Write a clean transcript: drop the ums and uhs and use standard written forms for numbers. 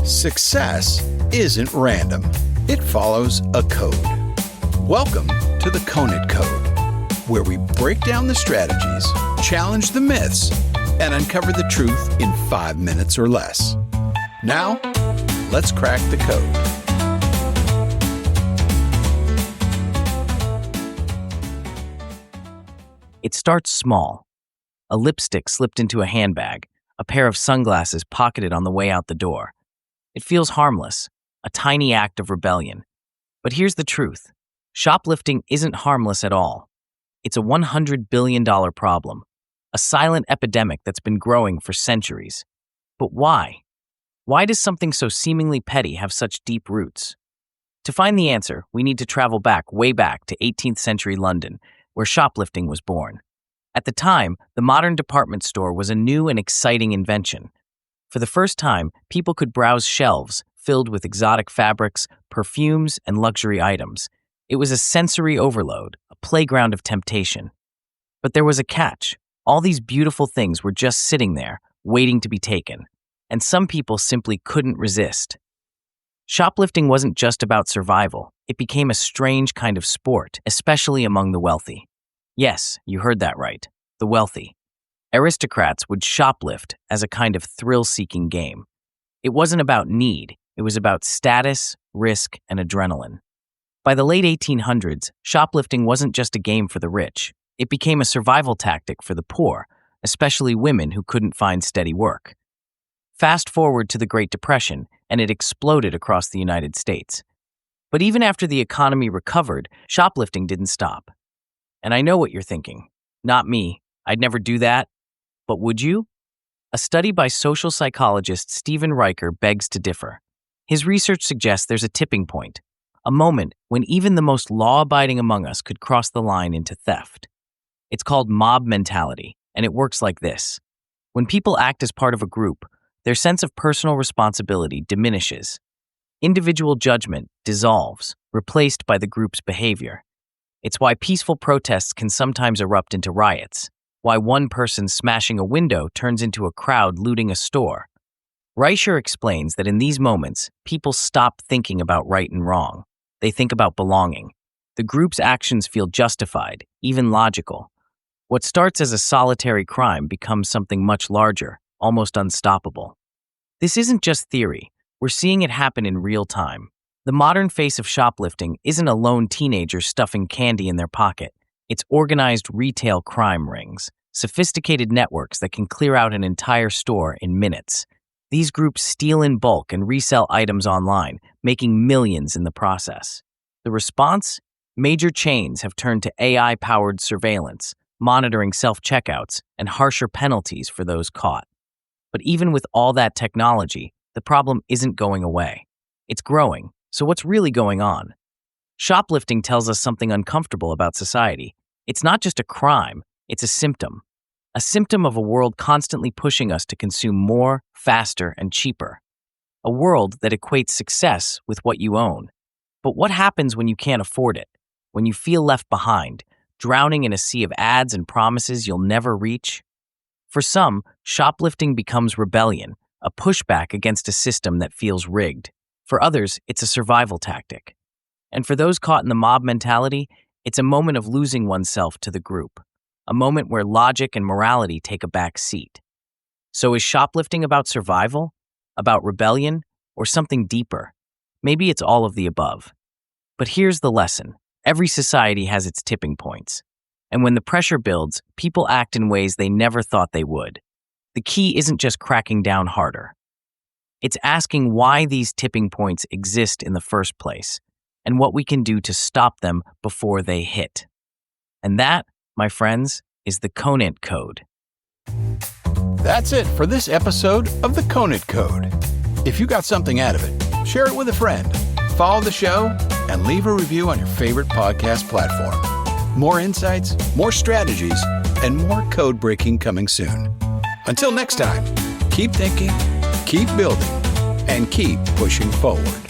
Success isn't random. It follows a code. Welcome to the Conant Code, where we break down the strategies, challenge the myths, and uncover the truth in 5 minutes or less. Now, let's crack the code. It starts small. A lipstick slipped into a handbag, a pair of sunglasses pocketed on the way out the door. It feels harmless, a tiny act of rebellion. But here's the truth. Shoplifting isn't harmless at all. It's a $100 billion problem, a silent epidemic that's been growing for centuries. But why? Why does something so seemingly petty have such deep roots? To find the answer, we need to travel way back to 18th century London, where shoplifting was born. At the time, the modern department store was a new and exciting invention. For the first time, people could browse shelves filled with exotic fabrics, perfumes, and luxury items. It was a sensory overload, a playground of temptation. But there was a catch. All these beautiful things were just sitting there, waiting to be taken. And some people simply couldn't resist. Shoplifting wasn't just about survival. It became a strange kind of sport, especially among the wealthy. Yes, you heard that right. The wealthy. Aristocrats would shoplift as a kind of thrill-seeking game. It wasn't about need. It was about status, risk, and adrenaline. By the late 1800s, shoplifting wasn't just a game for the rich. It became a survival tactic for the poor, especially women who couldn't find steady work. Fast forward to the Great Depression, and it exploded across the United States. But even after the economy recovered, shoplifting didn't stop. And I know what you're thinking. Not me. I'd never do that. But would you? A study by social psychologist Stephen Riker begs to differ. His research suggests there's a tipping point, a moment when even the most law-abiding among us could cross the line into theft. It's called mob mentality, and it works like this. When people act as part of a group, their sense of personal responsibility diminishes. Individual judgment dissolves, replaced by the group's behavior. It's why peaceful protests can sometimes erupt into riots, why one person smashing a window turns into a crowd looting a store. Riker explains that in these moments, people stop thinking about right and wrong. They think about belonging. The group's actions feel justified, even logical. What starts as a solitary crime becomes something much larger, almost unstoppable. This isn't just theory. We're seeing it happen in real time. The modern face of shoplifting isn't a lone teenager stuffing candy in their pocket. It's organized retail crime rings, sophisticated networks that can clear out an entire store in minutes. These groups steal in bulk and resell items online, making millions in the process. The response? Major chains have turned to AI-powered surveillance, monitoring self-checkouts, and harsher penalties for those caught. But even with all that technology, the problem isn't going away. It's growing. So what's really going on? Shoplifting tells us something uncomfortable about society. It's not just a crime, it's a symptom of a world constantly pushing us to consume more, faster, and cheaper. A world that equates success with what you own. But what happens when you can't afford it? When you feel left behind, drowning in a sea of ads and promises you'll never reach? For some, shoplifting becomes rebellion, a pushback against a system that feels rigged. For others, it's a survival tactic. And for those caught in the mob mentality, it's a moment of losing oneself to the group, a moment where logic and morality take a back seat. So is shoplifting about survival, about rebellion, or something deeper? Maybe it's all of the above. But here's the lesson. Every society has its tipping points. And when the pressure builds, people act in ways they never thought they would. The key isn't just cracking down harder. It's asking why these tipping points exist in the first place, and what we can do to stop them before they hit. And that, my friends, is the Conant Code. That's it for this episode of the Conant Code. If you got something out of it, share it with a friend, follow the show, and leave a review on your favorite podcast platform. More insights, more strategies, and more code breaking coming soon. Until next time, keep thinking, keep building, and keep pushing forward.